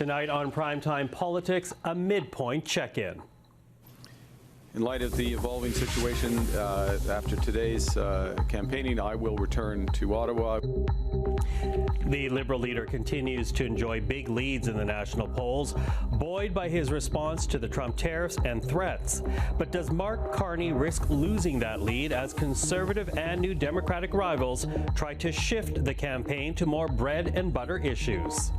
Tonight on Primetime Politics, a midpoint check-in. In light of the evolving situation after today's campaigning, I will return to Ottawa. The Liberal leader continues to enjoy big leads in the national polls, buoyed by his response to the Trump tariffs and threats. But does Mark Carney risk losing that lead as Conservative and New Democratic rivals try to shift the campaign to more bread and butter issues?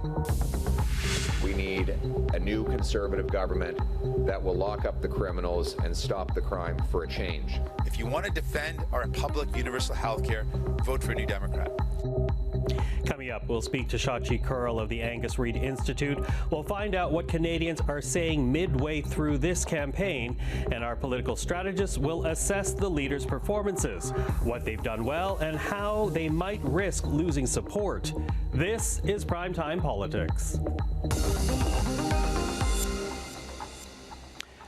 We need a new Conservative government that will lock up the criminals and stop the crime for a change. If you want to defend our public universal health care, vote for a New Democrat. Coming up, we'll speak to Shachi Kurl of the Angus Reid Institute. We'll find out what Canadians are saying midway through this campaign, and our political strategists will assess the leaders' performances, what they've done well, and how they might risk losing support. This is Primetime Politics.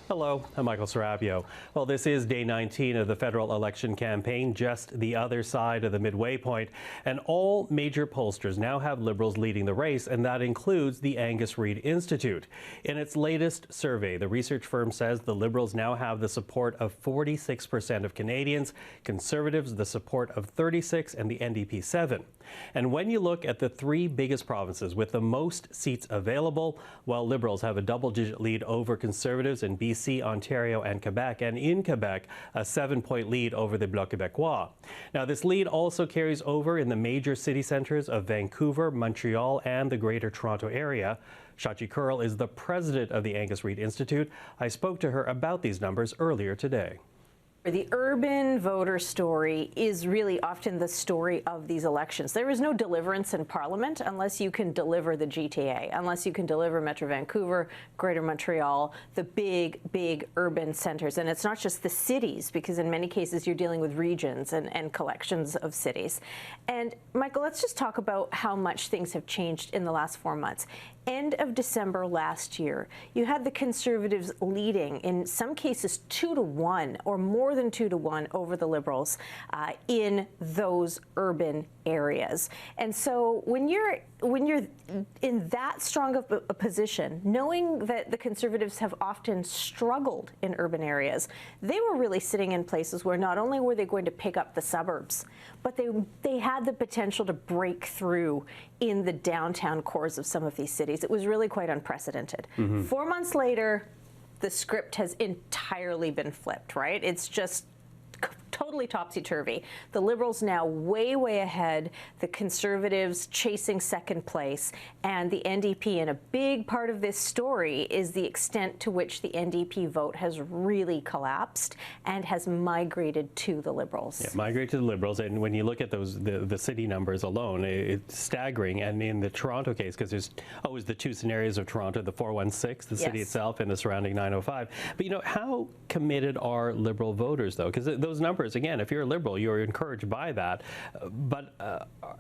Hello, I'm Michael Sarabio. Well, this is day 19 of the federal election campaign, just the other side of the midway point, and all major pollsters now have Liberals leading the race, and that includes the Angus Reid Institute. In its latest survey, the research firm says the Liberals now have the support of 46% of Canadians, Conservatives the support of 36%, and the NDP 7%. And when you look at the three biggest provinces with the most seats available, while Liberals have a double-digit lead over Conservatives in BC, Ontario, and Quebec, and in Quebec, a 7-point lead over the Bloc Québécois. Now, this lead also carries over in the major city centres of Vancouver, Montreal, and the Greater Toronto Area. Shachi Kurl is the president of the Angus Reid Institute. I spoke to her about these numbers earlier today. The urban voter story is really often the story of these elections. There is no deliverance in Parliament unless you can deliver the GTA, unless you can deliver Metro Vancouver, Greater Montreal, the big urban centres. And it's not just the cities, because in many cases you're dealing with regions and collections of cities. And Michael, let's just talk about how much things have changed in the last 4 months. End of December last year, you had the Conservatives leading, in some cases 2-1 or more than 2-1 over the Liberals in those urban areas. And so when you're in that strong of a position, knowing that the Conservatives have often struggled in urban areas, they were really sitting in places where not only were they going to pick up the suburbs, but they had the potential to break through in the downtown cores of some of these cities. It was really quite unprecedented. 4 months later, the script has entirely been flipped, right? It's just totally topsy-turvy. The Liberals now way ahead, the Conservatives chasing second place, and the NDP. And a big part of this story is the extent to which the NDP vote has really collapsed and has migrated to the Liberals. Yeah, migrated to the Liberals. And when you look at those, the city numbers alone, it's staggering. And in the Toronto case, because there's always the two scenarios of Toronto, the 416, the city itself, and the surrounding 905. But, you know, how committed are Liberal voters, though? Because those numbers, again, if you're a Liberal, you're encouraged by that. But,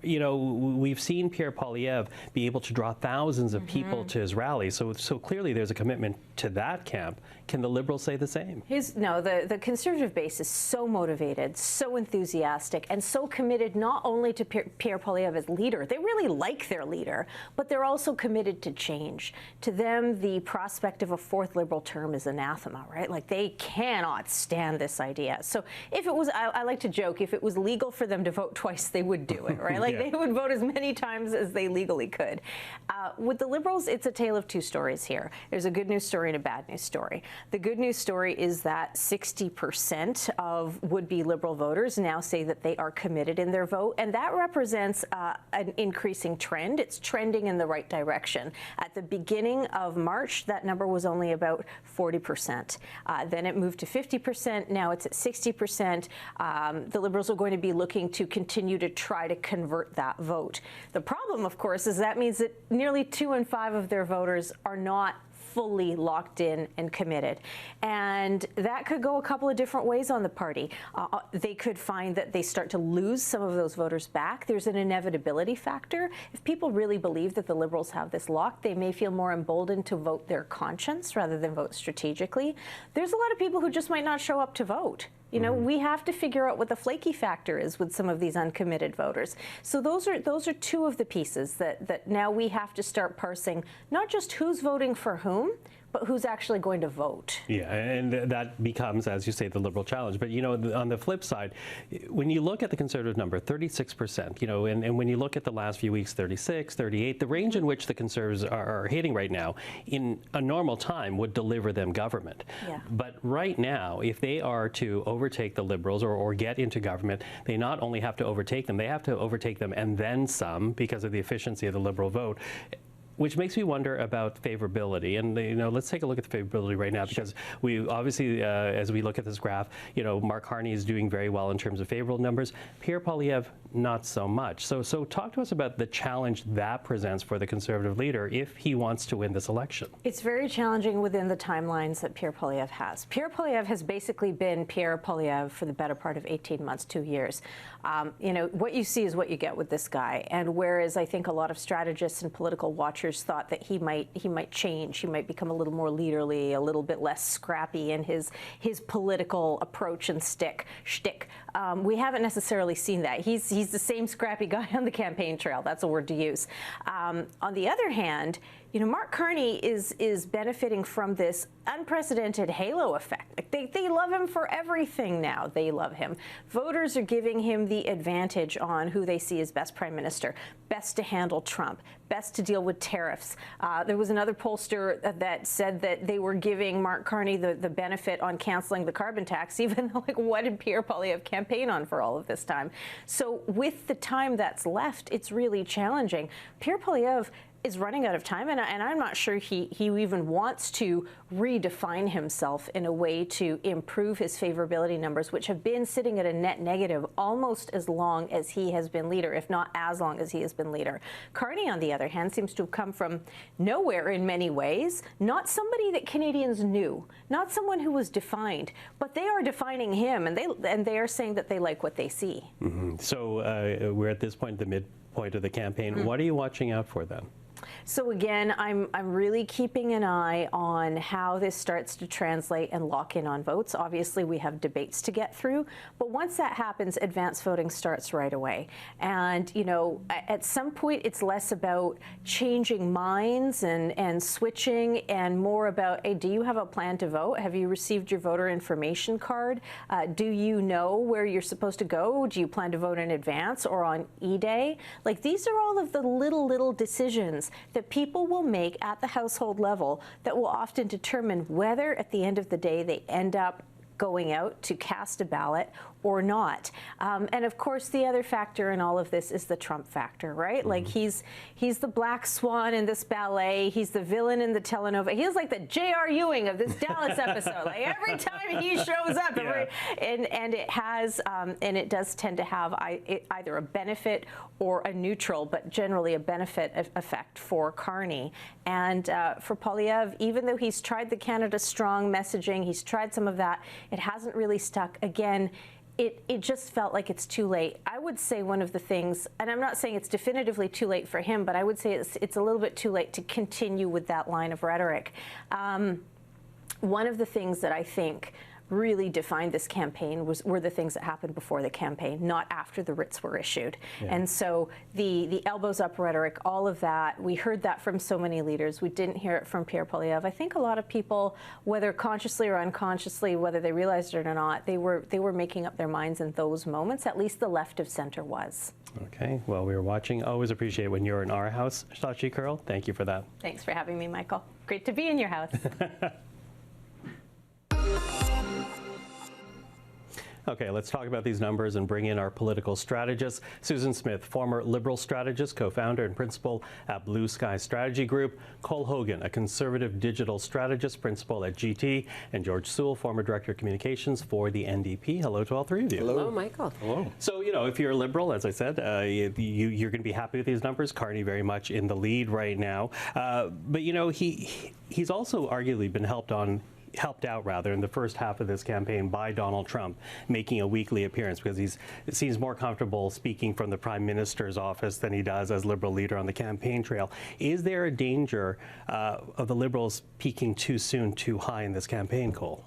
you know, we've seen Pierre Poilievre be able to draw thousands of people to his rally. So clearly there's a commitment to that camp. Can the Liberals say the same? No, the Conservative base is so motivated, so enthusiastic, and so committed not only to Pierre Poilievre as leader. They really like their leader, but they're also committed to change. To them, the prospect of a fourth Liberal term is anathema, right? Like, they cannot stand this idea. So if it was, I like to joke, if it was legal for them to vote twice, they would do it, right? Like, they would vote as many times as they legally could. With the Liberals, it's a tale of two stories here. There's a good news story and a bad news story. The good news story is that 60% of would-be Liberal voters now say that they are committed in their vote, and that represents an increasing trend. It's trending in the right direction. At the beginning of March, that number was only about 40%. Then it moved to 50%. Now it's at 60%. The Liberals are going to be looking to continue to try to convert that vote. The problem, of course, is that means that nearly 2 in 5 of their voters are not fully locked in and committed. And that could go a couple of different ways on the party. They could find that they start to lose some of those voters back. There's an inevitability factor. If people really believe that the Liberals have this locked, they may feel more emboldened to vote their conscience rather than vote strategically. There's a lot of people who just might not show up to vote. You know, we have to figure out what the flaky factor is with some of these uncommitted voters. So those are two of the pieces that now we have to start parsing, not just who's voting for whom, but who's actually going to vote. Yeah, and that becomes, as you say, the Liberal challenge. But, you know, on the flip side, when you look at the Conservative number, 36%, you know, and when you look at the last few weeks, 36, 38, the range in which the Conservatives are hitting right now, in a normal time, would deliver them government. Yeah. But right now, if they are to overtake the Liberals or get into government, they not only have to overtake them, they have to overtake them and then some because of the efficiency of the Liberal vote. Which makes me wonder about favorability. And, you know, let's take a look at the favorability right now, because we obviously, as we look at this graph, you know, Mark Carney is doing very well in terms of favorable numbers. Pierre Poilievre, not so much. So talk to us about the challenge that presents for the Conservative leader if he wants to win this election. It's very challenging within the timelines that Pierre Poilievre has. Pierre Poilievre has basically been Pierre Poilievre for the better part of 18 months, 2 years. You know, what you see is what you get with this guy. And whereas I think a lot of strategists and political watchers thought that he might change, he might become a little more leaderly, a little bit less scrappy in his political approach and shtick. We haven't necessarily seen that. He's the same scrappy guy on the campaign trail. That's a word to use. On the other hand, you know, Mark Carney is benefiting from this unprecedented halo effect. Like they love him for everything now. They love him. Voters are giving him the advantage on who they see as best prime minister, best to handle Trump, best to deal with tariffs. There was another pollster that said that they were giving Mark Carney the benefit on canceling the carbon tax, even though, like, what did Pierre Poilievre campaign on for all of this time? So with the time that's left, it's really challenging. Pierre Poilievre is running out of time, and I'm not sure he even wants to redefine himself in a way to improve his favorability numbers, which have been sitting at a net negative almost as long as he has been leader, if not as long as he has been leader. Carney, on the other hand, seems to have come from nowhere in many ways, not somebody that Canadians knew, not someone who was defined, but they are defining him, and they are saying that they like what they see. Mm-hmm. So we're at this point, the midpoint of the campaign. What are you watching out for then? So again, I'm really keeping an eye on how this starts to translate and lock in on votes. Obviously, we have debates to get through, but once that happens, advance voting starts right away. And, you know, at some point, it's less about changing minds and switching and more about, hey, do you have a plan to vote? Have you received your voter information card? Do you know where you're supposed to go? Do you plan to vote in advance or on E-Day? Like, these are all of the little decisions that people will make at the household level that will often determine whether at the end of the day they end up going out to cast a ballot or not. And of course, the other factor in all of this is the Trump factor, right? Mm-hmm. Like he's the black swan in this ballet. He's the villain in the telenovela. He's like the J.R. Ewing of this Dallas episode. Like every time he shows up, and it has, and it does tend to have either a benefit or a neutral, but generally a benefit effect for Carney. And for Poilievre, even though he's tried the Canada Strong messaging, he's tried some of that, it hasn't really stuck. Again, it just felt like it's too late. I would say one of the things, and I'm not saying it's definitively too late for him, but I would say it's a little bit too late to continue with that line of rhetoric. One of the things that I think really defined this campaign were the things that happened before the campaign, not after the writs were issued. Yeah. And so the elbows up rhetoric, all of that, we heard that from so many leaders. We didn't hear it from Pierre Poilievre. I think a lot of people, whether consciously or unconsciously, whether they realized it or not, they were making up their minds in those moments. At least the left of center was. Okay, well, we were watching. Always appreciate when you're in our house, Shachi, Kurl. Thank you for that. Thanks for having me, Michael. Great to be in your house. Okay, let's talk about these numbers and bring in our political strategist. Susan Smith, former Liberal strategist, co-founder and principal at Blue Sky Strategy Group. Cole Hogan, a conservative digital strategist, principal at GT. And George Soule, former director of communications for the NDP. Hello to all three of you. Hello, Michael. Hello. So, you know, if you're a Liberal, as I said, you're going to be happy with these numbers. Carney very much in the lead right now. But, you know, he's also arguably been helped out in the first half of this campaign by Donald Trump making a weekly appearance, because it seems more comfortable speaking from the Prime Minister's office than he does as Liberal leader on the campaign trail. Is there a danger of the Liberals peaking too soon, too high in this campaign, Cole?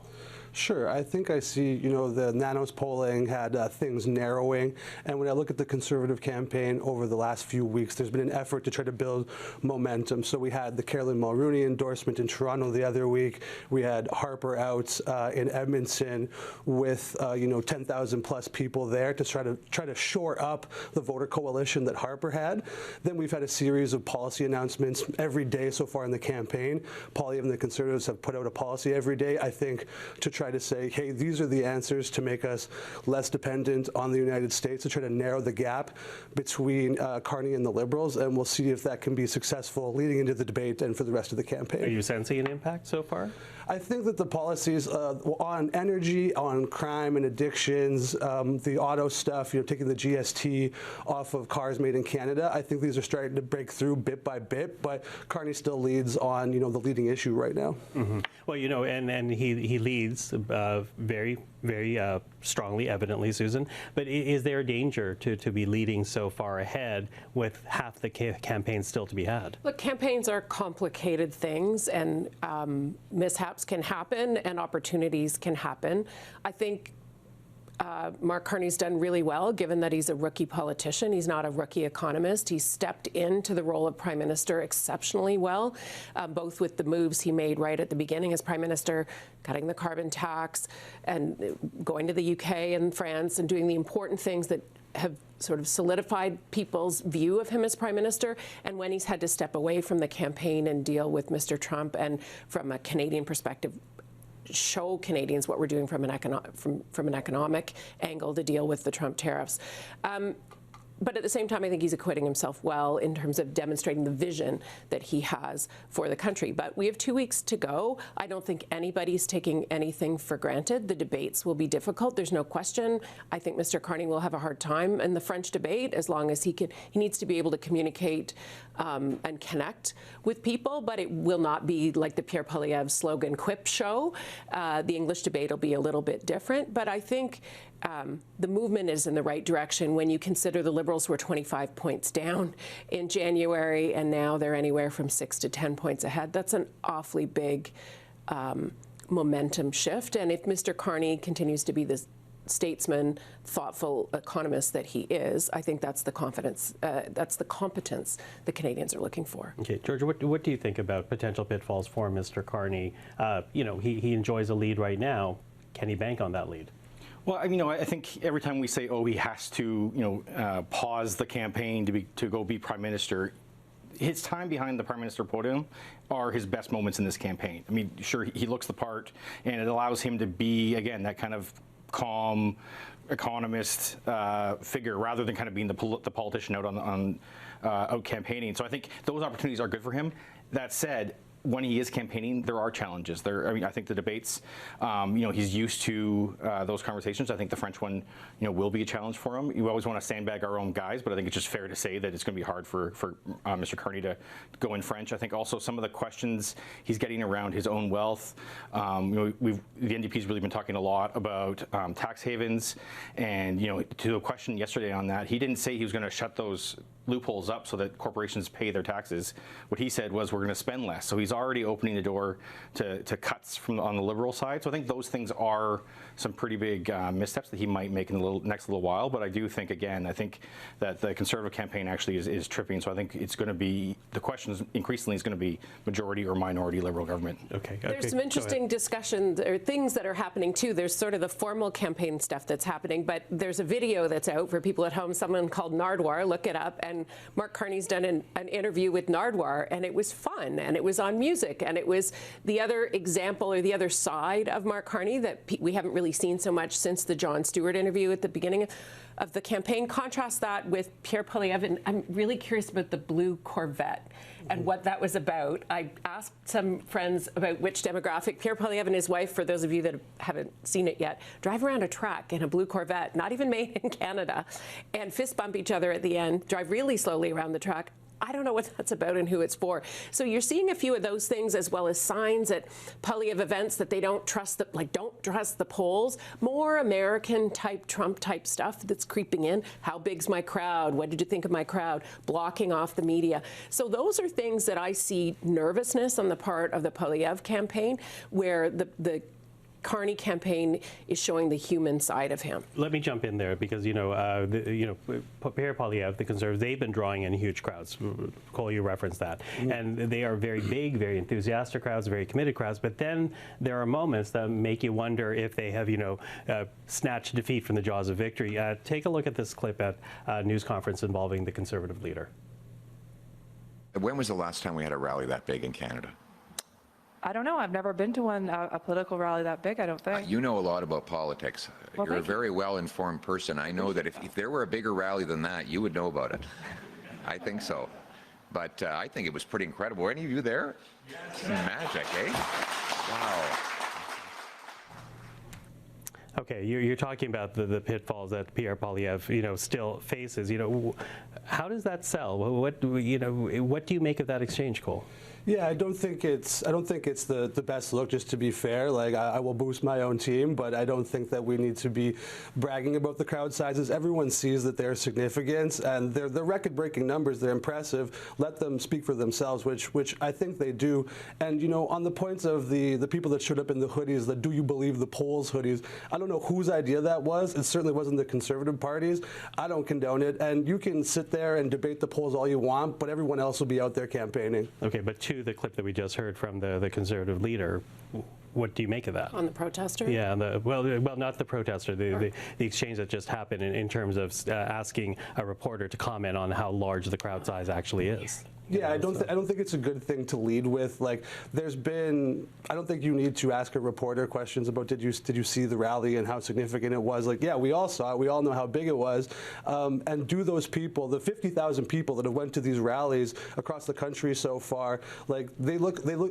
Sure. I think I see, the Nanos polling had things narrowing. And when I look at the Conservative campaign over the last few weeks, there's been an effort to try to build momentum. So we had the Carolyn Mulroney endorsement in Toronto the other week. We had Harper out in Edmonton with, 10,000 plus people there to try to shore up the voter coalition that Harper had. Then we've had a series of policy announcements every day so far in the campaign. Poilievre and the Conservatives have put out a policy every day, I think, to try to say, hey, these are the answers to make us less dependent on the United States, to try to narrow the gap between Carney and the Liberals, and we'll see if that can be successful leading into the debate and for the rest of the campaign. Are you sensing an impact so far? I think that the policies on energy, on crime and addictions, the auto stuff, taking the GST off of cars made in Canada, I think these are starting to break through bit by bit, but Carney still leads on, the leading issue right now. Mm-hmm. Well, and he leads very, very strongly, evidently, Susan. But is there a danger to be leading so far ahead with half the campaign still to be had? Look, campaigns are complicated things, and mishaps can happen and opportunities can happen. I think Mark Carney's done really well, given that he's a rookie politician. He's not a rookie economist. He's stepped into the role of Prime Minister exceptionally well, both with the moves he made right at the beginning as Prime Minister, cutting the carbon tax and going to the UK and France and doing the important things that have sort of solidified people's view of him as Prime Minister, and when he's had to step away from the campaign and deal with Mr. Trump, and from a Canadian perspective, show Canadians what we're doing from an economic angle to deal with the Trump tariffs. But at the same time, I think he's acquitting himself well in terms of demonstrating the vision that he has for the country. But we have 2 weeks to go. I don't think anybody's taking anything for granted. The debates will be difficult. There's no question. I think Mr. Carney will have a hard time in the French debate, as long as he needs to be able to communicate and connect with people. But it will not be like the Pierre Poilievre slogan quip show. The English debate will be a little bit different. But I think the movement is in the right direction when you consider the Liberals were 25 points down in January, and now they're anywhere from 6 to 10 points ahead. That's an awfully big momentum shift. And if Mr. Carney continues to be the statesman, thoughtful economist that he is, I think that's the competence the Canadians are looking for. Okay, Georgia, what do you think about potential pitfalls for Mr. Carney? He enjoys a lead right now. Can he bank on that lead? Well, I think every time we say, he has to, pause the campaign to go be Prime Minister, his time behind the Prime Minister podium are his best moments in this campaign. I mean, sure, he looks the part, and it allows him to be, again, that kind of calm economist figure, rather than kind of being the politician out campaigning. So I think those opportunities are good for him. That said, when he is campaigning, there are challenges. I think the debates, he's used to those conversations. I think the French one, will be a challenge for him. You always want to sandbag our own guys, but I think it's just fair to say that it's going to be hard for Mr. Carney to go in French. I think also some of the questions he's getting around his own wealth. The NDP's really been talking a lot about tax havens, and to a question yesterday on that, he didn't say he was going to shut those loopholes up so that corporations pay their taxes. What he said was, we're going to spend less. So he's already opening the door to cuts on the Liberal side. So I think those things are some pretty big missteps that he might make in the next little while. But I do think, again, that the Conservative campaign actually is tripping. So I think it's going to be, the question increasingly is going to be majority or minority Liberal government. Okay. There's some interesting discussions or things that are happening too. There's sort of the formal campaign stuff that's happening, but there's a video that's out for people at home, someone called Nardwar, look it up, and Mark Carney's done an interview with Nardwar, and it was fun, and it was on music, and it was the other example or the other side of Mark Carney that we haven't really seen so much since the Jon Stewart interview at the beginning of the campaign. Contrast that with Pierre Poilievre, and I'm really curious about the blue Corvette and what that was about. I asked some friends about which demographic. Pierre Poilievre and his wife, for those of you that haven't seen it yet, drive around a track in a blue Corvette, not even made in Canada, and fist bump each other at the end, drive really slowly around the track. I don't know what that's about and who it's for. So you're seeing a few of those things, as well as signs at Poilievre events that they don't trust don't trust the polls. More American type, Trump type stuff that's creeping in. How big's my crowd? What did you think of my crowd? Blocking off the media. So those are things that I see nervousness on the part of the Poilievre campaign, where the Carney campaign is showing the human side of him. Let me jump in there because, Pierre Poilievre, the Conservatives, they've been drawing in huge crowds. Cole, you referenced that. And they are very big, very enthusiastic crowds, very committed crowds. But then there are moments that make you wonder if they have, snatched defeat from the jaws of victory. Take a look at this clip at a news conference involving the Conservative leader. When was the last time we had a rally that big in Canada? I don't know. I've never been to one, a political rally that big, I don't think. You know a lot about politics. Well, You're a very well-informed person. I know that if there were a bigger rally than that, you would know about it. I think so. But I think it was pretty incredible. Were any of you there? Yes. Magic, eh? Wow. Okay, you're talking about the pitfalls that Pierre Poilievre, still faces. How does that sell? What do you make of that exchange, Cole? Yeah, I don't think it's the best look, just to be fair. Like, I will boost my own team, but I don't think that we need to be bragging about the crowd sizes. Everyone sees that they're significant, and they're record-breaking numbers. They're impressive. Let them speak for themselves, which I think they do. And, on the points of the people that showed up in the hoodies, the "Do you believe the polls" hoodies, I don't know whose idea that was. It certainly wasn't the Conservative Party's. I don't condone it. And you can sit there and debate the polls all you want, but everyone else will be out there campaigning. Okay, but to the clip that we just heard from the Conservative leader, what do you make of that? On the protester? Yeah, well, not the protester, the exchange that just happened in terms of asking a reporter to comment on how large the crowd size actually is. Yeah, I don't think it's a good thing to lead with. Like, I don't think you need to ask a reporter questions about did you see the rally and how significant it was. Like, yeah, we all saw it. We all know how big it was. And do those people, the 50,000 people that have went to these rallies across the country so far, like they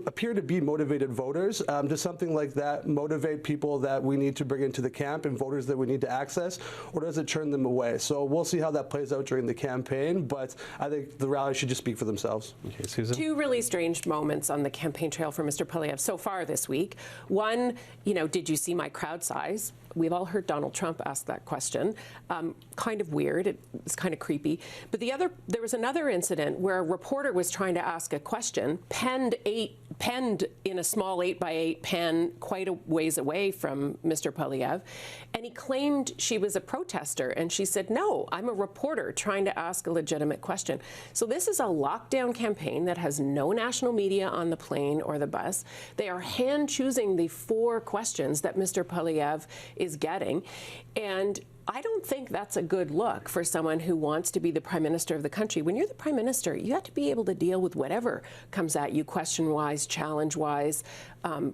appear to be motivated voters. Does something like that motivate people that we need to bring into the camp and voters that we need to access, or does it turn them away? So we'll see how that plays out during the campaign. But I think the rally should just speak for themselves. Okay, Susan? Two really strange moments on the campaign trail for Mr. Poilievre so far this week. One, did you see my crowd size? We've all heard Donald Trump ask that question. Kind of weird. It's kind of creepy. But there was another incident where a reporter was trying to ask a question, penned in a small 8x8 pen quite a ways away from Mr. Poilievre, and he claimed she was a protester, and she said, "No, I'm a reporter trying to ask a legitimate question." So this is a lockdown campaign that has no national media on the plane or the bus. They are hand choosing the 4 questions that Mr. Poilievre is getting, and I don't think that's a good look for someone who wants to be the Prime Minister of the country. When you're the Prime Minister, you have to be able to deal with whatever comes at you, question-wise, challenge-wise,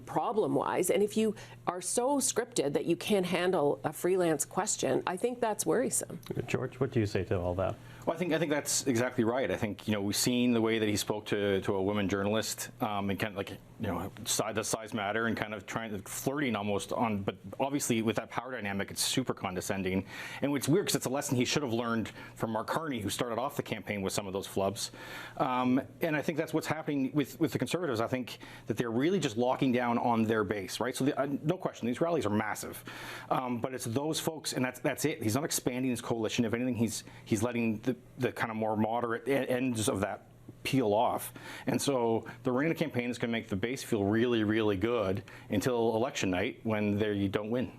problem-wise. And if you are so scripted that you can't handle a freelance question, I think that's worrisome. George, what do you say to all that? Well, I think that's exactly right. I think we've seen the way that he spoke to a woman journalist, and kind of like does size matter, and kind of flirting almost on. But obviously, with that power dynamic, it's super condescending, and it's weird because it's a lesson he should have learned from Mark Carney, who started off the campaign with some of those flubs. And I think that's what's happening with the Conservatives. I think that they're really just locking down on their base, right? So no question, these rallies are massive, but it's those folks, and that's it. He's not expanding his coalition. If anything, he's letting the kind of more moderate ends of that peel off. And so the running the campaign is going to make the base feel really, really good until election night when you don't win.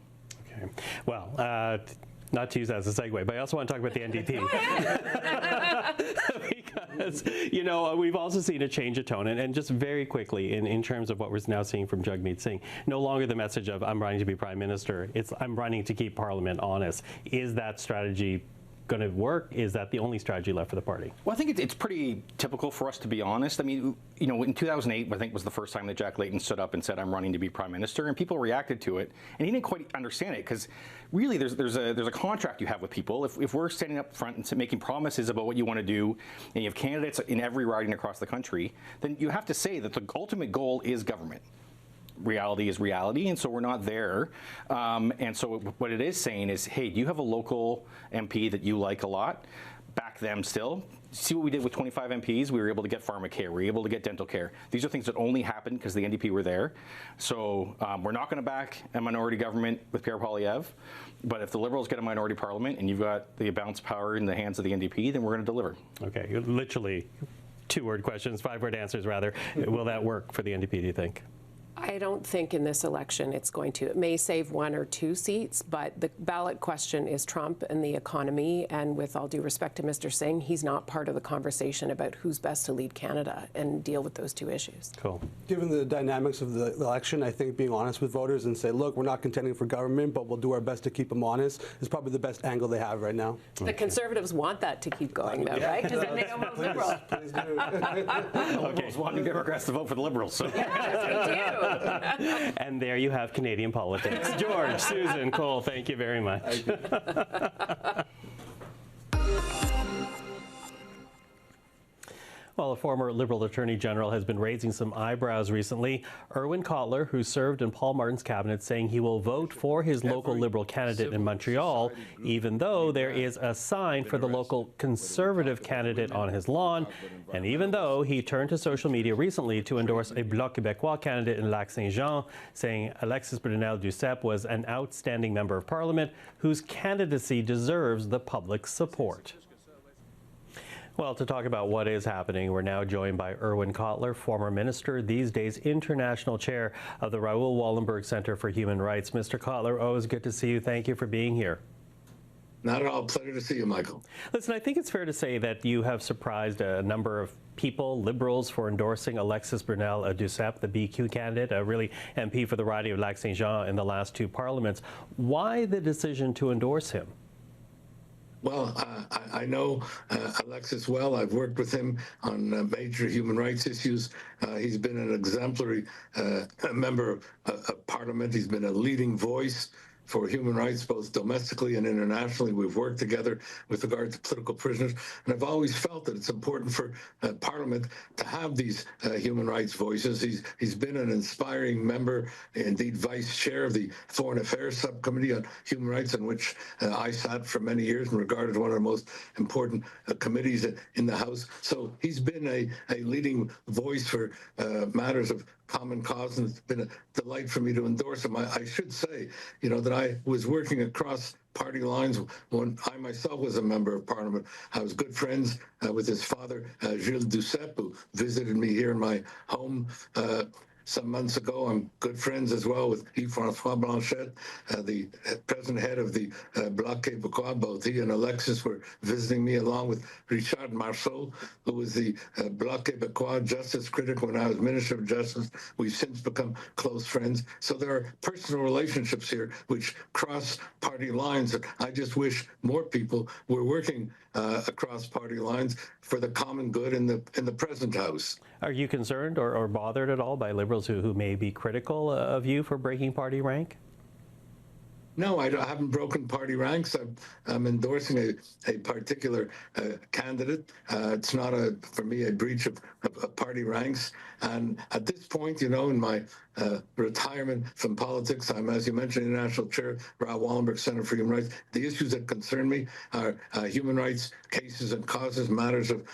Okay. Well, not to use that as a segue, but I also want to talk about the NDP. Because, we've also seen a change of tone. And just very quickly, in terms of what we're now seeing from Jagmeet Singh, no longer the message of I'm running to be Prime Minister, it's I'm running to keep Parliament honest. Is that strategy going to work? Is that the only strategy left for the party? Well, I think it's pretty typical for us, to be honest. I mean, in 2008, I think was the first time that Jack Layton stood up and said, I'm running to be Prime Minister, and people reacted to it, and he didn't quite understand it, because really there's a contract you have with people. If we're standing up front and making promises about what you want to do, and you have candidates in every riding across the country, then you have to say that the ultimate goal is government. Reality is reality, and so we're not there. And so what it is saying is, hey, do you have a local MP that you like a lot? Back them still. See what we did with 25 MPs? We were able to get pharmacare. We were able to get dental care. These are things that only happened because the NDP were there. So we're not going to back a minority government with Pierre Poilievre. But if the Liberals get a minority parliament and you've got the balance power in the hands of the NDP, then we're going to deliver. Okay, literally 2-word questions, 5-word answers rather. Will that work for the NDP, do you think? I don't think in this election it's going to. It may save 1 or 2 seats, but the ballot question is Trump and the economy. And with all due respect to Mr. Singh, he's not part of the conversation about who's best to lead Canada and deal with those 2 issues. Cool. Given the dynamics of the election, I think being honest with voters and say, look, we're not contending for government, but we'll do our best to keep them honest is probably the best angle they have right now. The Conservatives want that to keep going, though, right? Because then they don't vote Liberal. Please do. Liberals wanting Democrats to vote for the Liberals. So. Yes, we do. And there you have Canadian politics. George, Susan, Cole, thank you very much. Well, a former Liberal Attorney General has been raising some eyebrows recently. Irwin Cotler, who served in Paul Martin's cabinet, saying he will vote for his local Liberal candidate in Montreal, even though there is a sign for the local Conservative candidate on his lawn, and even though he turned to social media recently to endorse a Bloc Québécois candidate in Lac-Saint-Jean, saying Alexis Brunel-Duceppe was an outstanding member of Parliament whose candidacy deserves the public's support. Well, to talk about what is happening, we're now joined by Irwin Cotler, former minister, these days international chair of the Raoul Wallenberg Center for Human Rights. Mr. Cotler, always good to see you. Thank you for being here. Not at all. Pleasure to see you, Michael. Listen, I think it's fair to say that you have surprised a number of people, Liberals, for endorsing Alexis Brunel-Duceppe, the BQ candidate, really MP for the riding of Lac-Saint-Jean in the last 2 parliaments. Why the decision to endorse him? Well, I know Alexis well. I've worked with him on major human rights issues. He's been an exemplary member of Parliament. He's been a leading voice for human rights, both domestically and internationally. We've worked together with regard to political prisoners, and I've always felt that it's important for Parliament to have these human rights voices. He's been an inspiring member, indeed vice chair of the Foreign Affairs Subcommittee on Human Rights, in which I sat for many years and regarded one of the most important committees in the House. So he's been a leading voice for matters of common cause, and it's been a delight for me to endorse him. I should say, that I was working across party lines when I myself was a member of Parliament. I was good friends with his father, Gilles Duceppe, who visited me here in my home some months ago. I'm good friends as well with Yves-François Blanchet, the present head of the Bloc Québécois. Both he and Alexis were visiting me, along with Richard Marceau, who was the Bloc Québécois justice critic when I was Minister of Justice. We've since become close friends. So there are personal relationships here which cross party lines. I just wish more people were working across party lines for the common good in the present House. Are you concerned or bothered at all by Liberals who may be critical of you for breaking party rank? No, I haven't broken party ranks. I'm endorsing a particular candidate. It's not, for me, a breach of party ranks. And at this point, in my retirement from politics, I'm, as you mentioned, international chair, Raoul Wallenberg Center for Human Rights. The issues that concern me are human rights cases and causes, matters of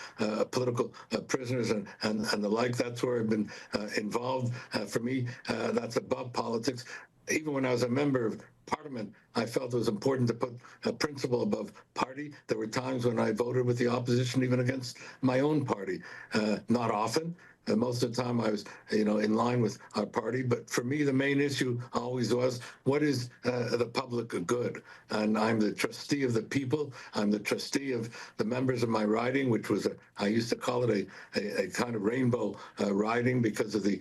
political prisoners and the like. That's where I've been involved. For me, that's above politics. Even when I was a member of Parliament, I felt it was important to put a principle above party. There were times when I voted with the opposition, even against my own party. Not often. Most of the time I was, in line with our party. But for me, the main issue always was, what is the public good? And I'm the trustee of the people. I'm the trustee of the members of my riding, which was, I used to call it a kind of rainbow riding because of the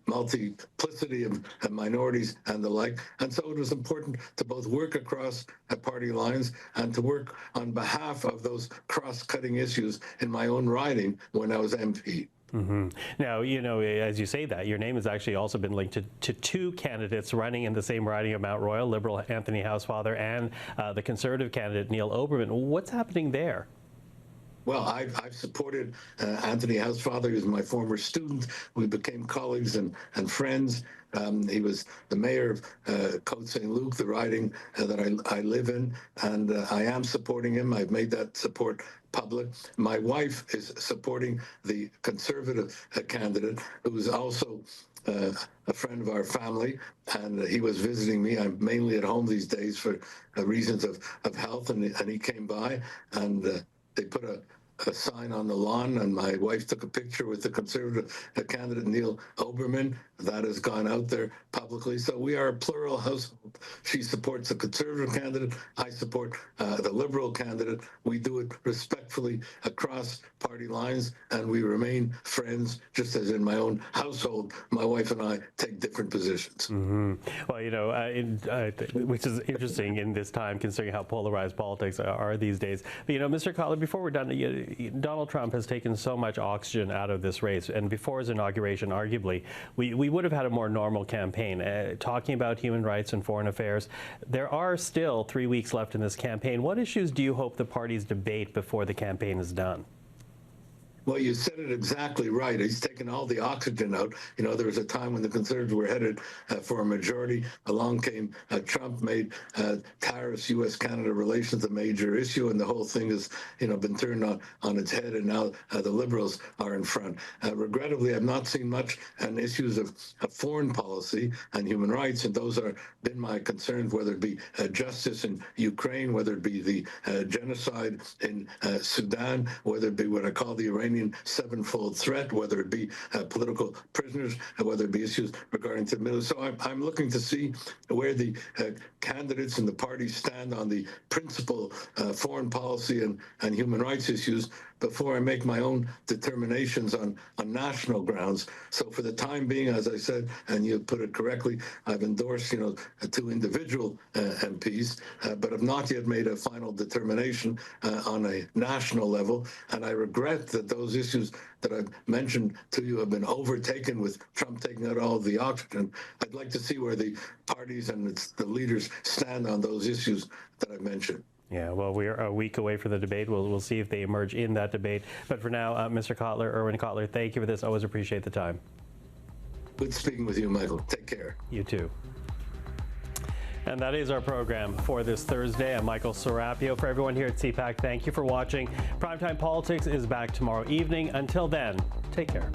multiplicity of minorities and the like. And so it was important to both work across party lines and to work on behalf of those cross-cutting issues in my own riding when I was MP. Mm-hmm. Now, as you say that, your name has actually also been linked to 2 candidates running in the same riding of Mount Royal, Liberal Anthony Housefather and the Conservative candidate Neil Oberman. What's happening there? Well, I've supported Anthony Housefather. He was my former student. We became colleagues and friends. He was the mayor of Côte Saint-Luc, the riding that I live in, and I am supporting him. I've made that support public. My wife is supporting the Conservative candidate, who is also a friend of our family, and he was visiting me. I'm mainly at home these days for reasons of health, and he came by, and they put a sign on the lawn, and my wife took a picture with the Conservative candidate Neil Oberman. That has gone out there publicly. So we are a plural household. She supports the Conservative candidate. I support the Liberal candidate. We do it respectfully across party lines, and we remain friends, just as in my own household, my wife and I take different positions. Well, you know, which is interesting in this time, considering how polarized politics are these days. But, you know, Mr. Cotler, before we're done, Donald Trump has taken so much oxygen out of this race, and before his inauguration, arguably, we would have had a more normal campaign. Talking about human rights and foreign affairs, there are still 3 weeks left in this campaign. What issues do you hope the parties debate before the campaign is done? Well, you said it exactly right. He's taken all the oxygen out. You know, there was a time when the Conservatives were headed for a majority. Along came Trump, made tariffs, U.S.-Canada relations a major issue, and the whole thing has, you know, been turned on its head, and now the Liberals are in front. Regrettably, I've not seen much on issues of foreign policy and human rights, and those have been my concerns, whether it be justice in Ukraine, whether it be the genocide in Sudan, whether it be what I call the Iranian sevenfold threat, whether it be political prisoners, whether it be issues regarding the Middle East. So I'm looking to see where the candidates and the parties stand on the principal foreign policy and human rights issues before I make my own determinations on national grounds. So for the time being, as I said, and you put it correctly, I've endorsed, you know, 2 individual MPs, but have not yet made a final determination on a national level. And I regret that those issues that I've mentioned to you have been overtaken with Trump taking out all of the oxygen. I'd like to see where the parties and the leaders stand on those issues that I've mentioned. Yeah, well, we're a week away from the debate. We'll see if they emerge in that debate. But for now, Mr. Cotler, Irwin Cotler, thank you for this. Always appreciate the time. Good speaking with you, Michael. Take care. You too. And that is our program for this Thursday. I'm Michael Serapio. For everyone here at CPAC, thank you for watching. Primetime Politics is back tomorrow evening. Until then, take care.